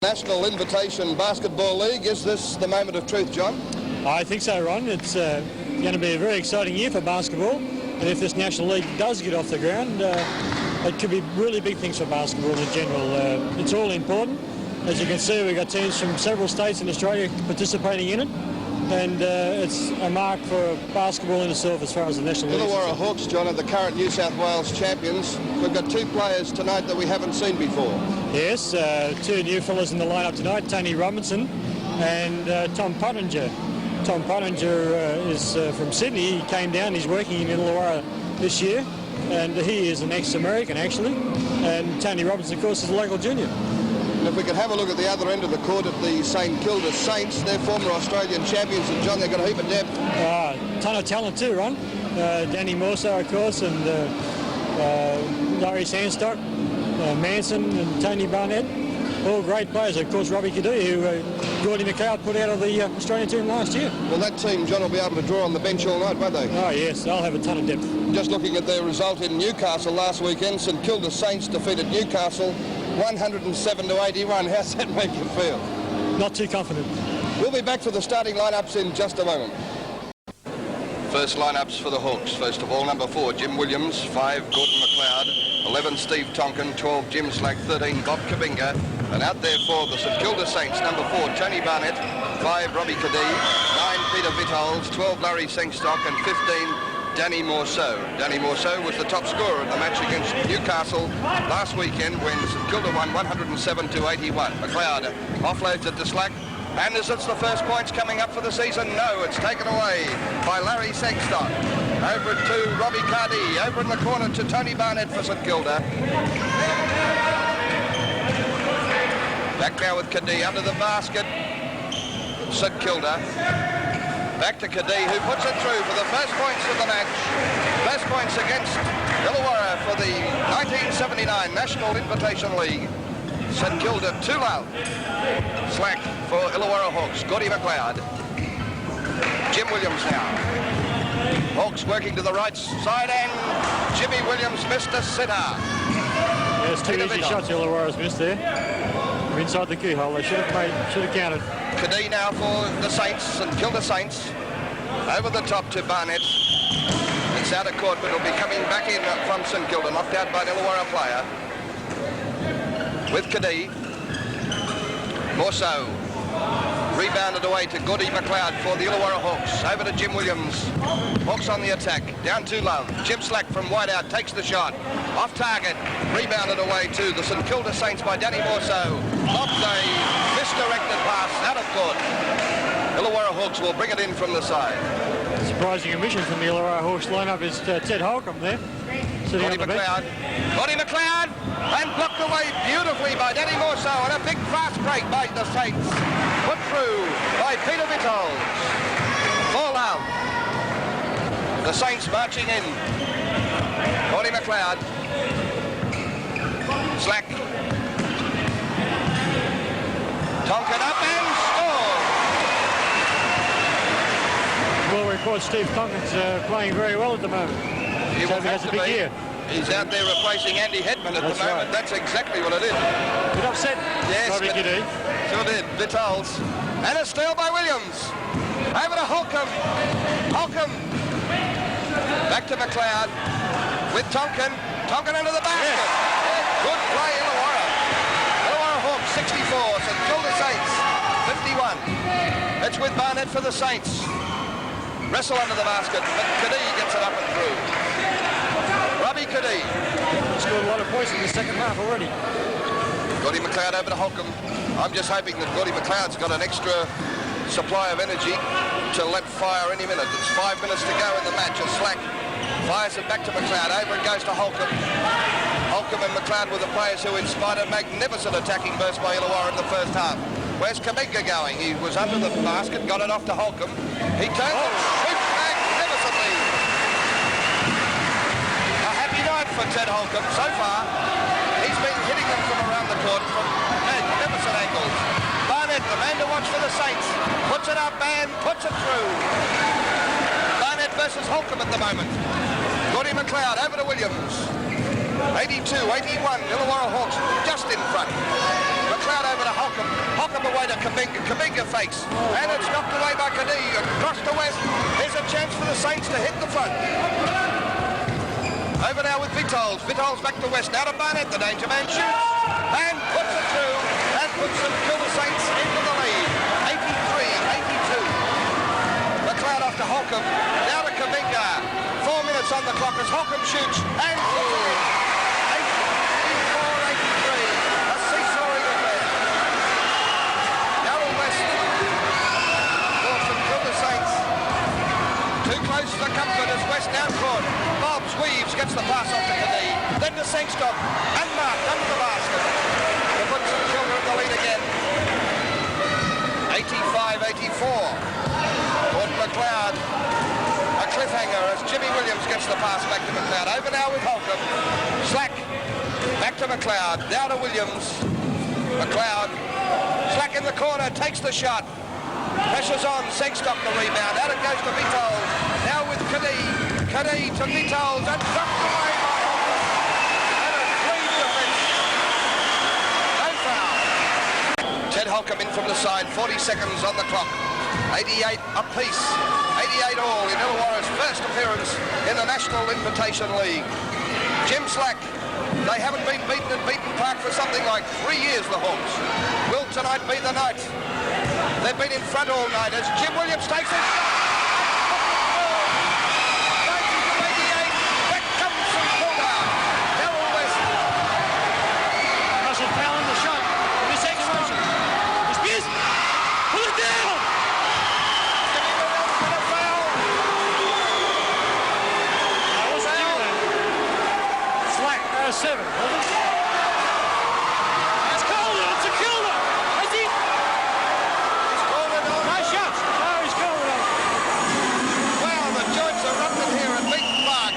National Invitation Basketball League. Is this the moment of truth, John? I think so, Ron. It's going to be a very exciting year for basketball, and if this National League does get off the ground, it could be really big things for basketball in general. It's all important. As you can see, we've got teams from several states in Australia participating in it, and it's a mark for basketball in itself as far as the National League. Illawarra Hawks, John, are the current New South Wales champions. We've got two players tonight that we haven't seen before. Yes, two new fellas in the lineup tonight, Tony Robinson and Tom Pottinger. Tom Pottinger is from Sydney. He came down, he's working in Illawarra this year, and he is an ex-American actually, and Tony Robinson, of course, is a local junior. And if we could have a look at the other end of the court at the St Kilda Saints, they're former Australian champions, and John, they've got a heap of depth. Ton of talent too, Ron. Danny Morso, of course, and Larry Sandstock, Manson and Tony Barnett, all great players. Of course, Robbie Cadee, who Gordy McLeod put out of the Australian team last year. Well, that team, John, will be able to draw on the bench all night, won't they? Oh, yes, they'll have a ton of depth. Just looking at their result in Newcastle last weekend, St Kilda Saints defeated Newcastle 107-81. How's that make you feel? Not too confident. We'll be back for the starting lineups in just a moment. First lineups for the Hawks. First of all, number 4, Jim Williams. 5, Gordon McLeod. 11, Steve Tonkin. 12, Jim Slack. 13, Bob Kabinga. And out there for the St Kilda Saints, number 4, Tony Barnett. 5, Robbie Cadee. 9, Peter Vitals. 12, Larry Sengstock. And 15, Danny Morso. Danny Morso was the top scorer in the match against Newcastle last weekend when St Kilda won 107-81. McLeod offloads it to Slack. And is it the first points coming up for the season? No, it's taken away by Larry Sengstock. Over to Robbie Cadee. Over in the corner to Tony Barnett for St Kilda. Back now with Cadee under the basket. St Kilda. Back to Cadee, who puts it through for the first points of the match. First points against Illawarra for the 1979 National Invitation League. St Kilda 2-0. Slack for Illawarra Hawks. Gordy McLeod. Jim Williams now. Hawks working to the right side, and Jimmy Williams missed a sitter. There's two easy shots Illawarra's missed there. From inside the keyhole. They should have counted. Cadee now for the Saints, St Kilda Saints. Over the top to Barnett. It's out of court, but it'll be coming back in from St Kilda. Knocked out by an Illawarra player. With Cadee. Morso. Rebounded away to Gordy McLeod for the Illawarra Hawks. Over to Jim Williams. Hawks on the attack. Down too low. Jim Slack from wide out takes the shot. Off target. Rebounded away to the St Kilda Saints by Danny Morso. Off a misdirected pass out of court. Illawarra Hawks will bring it in from the side. Surprising omission from the Illawarra Hawks lineup is Ted Holcomb there. Gordy McLeod. Gordy McLeod. And blocked away beautifully by Danny Morso, and a big fast break by the Saints. Put through by Peter Vitals. Fall out. The Saints marching in. Gordy McLeod. Slack. Tonkin up and score. Well, report Steve Tonkin's playing very well at the moment. He will have a to big be. Year. He's out there replacing Andy Hedman at the moment. Right. That's exactly what it is. Bit upset. Yes, Robbie Cadee. Sure did. Vitals. And a steal by Williams. Over to Holcomb. Holcomb. Back to McLeod. With Tonkin. Tonkin into the basket. Yeah. Good play, Illawarra. Illawarra Hawks, 64. St Kilda Saints, 51. It's with Barnett for the Saints. Wrestle under the basket, but Cadee gets it up and through. Robbie Cadee. Scored a lot of points in the second half already. Gordy McLeod over to Holcomb. I'm just hoping that Gordy McLeod's got an extra supply of energy to let fire any minute. It's 5 minutes to go in the match. A Slack fires it back to McLeod. Over it goes to Holcomb. Holcomb and McLeod were the players who inspired a magnificent attacking burst by Illawarra in the first half. Where's Kabinga going? He was under the basket, got it off to Holcomb. He turns and shoots magnificently. A happy night for Ted Holcomb so far. He's been hitting them from around the court from magnificent angles. Barnett, the man to watch for the Saints, puts it up and puts it through. Barnett versus Holcomb at the moment. Gordy McLeod over to Williams. 82-81, Illawarra Hawks just in front. McLeod over to Holcomb. Kabinga fakes. And it's knocked away by Kadee. Across to West. Here's a chance for the Saints to hit the front. Over now with Vitols. Vitols back to West. Now to Barnett. The danger man shoots. And puts it through. And puts St Kilda Saints into the lead. 83-82. McLeod off to Holcomb. Now to Kabinga. 4 minutes on the clock as Holcomb shoots. And puts it in. 84-83. A seesawing affair. Now to West. For St Kilda Saints. Too close for comfort as West now caught. Bobs weaves, gets the pass off to Kadee. Then to Sangstock. Unmarked under the basket. To put St Kilda in the lead again. 85-84. Gordon McLeod. A cliffhanger as Jimmy Williams gets the pass back to McLeod. Over now with Holcomb. Slack. Back to McLeod. Now to Williams. McLeod. Slack in the corner. Takes the shot. Pressures on. Sangstock the rebound. Out it goes to Vitols. Now with Kadee. Kadee to Vitols. And dropped away by Holcomb. And a clean defence. No foul. Ted Holcomb in from the side. 40 seconds on the clock. 88 apiece. 88 all in Illawarra's first appearance in the National Invitation League. Jim Slack. They haven't been beaten at Beaton Park for something like 3 years, the Hawks. Will tonight be the night? They've been in front all night as Jim Williams takes it. 90-88. Back comes St Kilda. Darryl West. Russell foul in the shot. This execution. Spears. Pull it down. Jimmy Williams with a foul. That wasn't Jimmy then. Slack, 7. It's Kilda. It's a Kilda. Has he? Nice shots. No, he's called it on. Wow, the joints are erupted here at Beaton Park.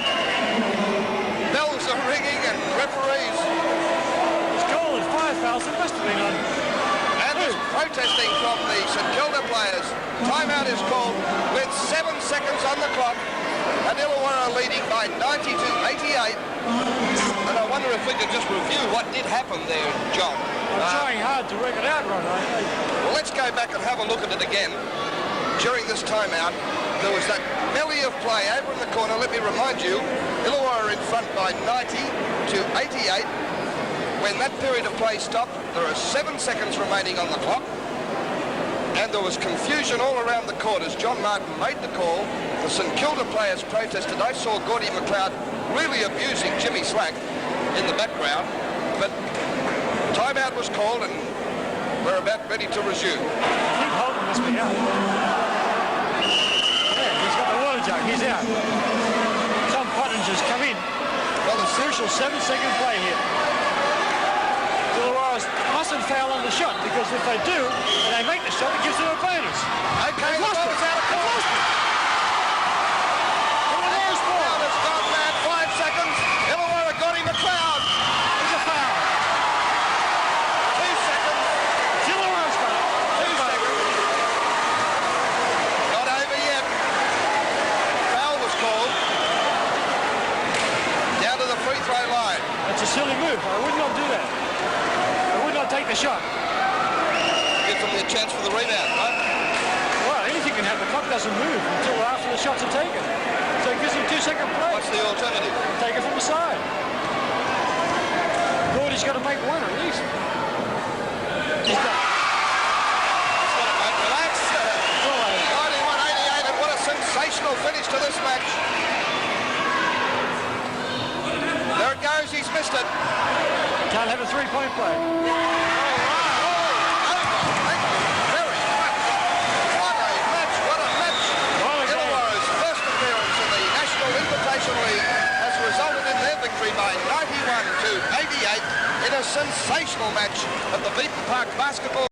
Bells are ringing and referees. He's called it. 5 fouls. It must have been on. And there's protesting from the St Kilda players. Timeout is called with 7 seconds on the clock. And Illawarra leading by 90-88. And I wonder if we could just review what did happen there, John. I'm trying hard to work it out, Ron. Well, let's go back and have a look at it again. During this timeout, there was that melee of play over in the corner. Let me remind you, Illawarra in front by 90-88. When that period of play stopped, there are 7 seconds remaining on the clock. And there was confusion all around the court as John Martin made the call. The St Kilda players protested. I saw Gordy McLeod really abusing Jimmy Slack in the background. But timeout was called and we're about ready to resume. I think Holden must be out. Yeah, he's got the water jug. He's out. Tom Pottinger's come in. Well, the Crucial 7-second play here. Illawarra mustn't foul on the shot because if they do, and they make the shot, it gives them a bonus. Okay, They've the lost ball it. is out of They've court. lost it. Illawarra's ball. Now it's gone bad. 5 seconds. Illawarra got him McLeod. There's a foul. 2 seconds. Illawarra's got it. 2 seconds. Not over yet. Foul was called. Down to the free throw line. That's a silly move. I would not do that. I would not take the shot. Gives them the chance for the rebound, right? Well, anything can happen. The clock doesn't move until after the shots are taken. So it gives him 2-second play. What's the alternative? Take it from the side. Gordy's got to make one at least. He's got Relax. 91-88, and what a sensational finish to this match. There it goes, he's missed it. Can't have a 3-point play. By 91-88 in a sensational match at the Beaton Park Basketball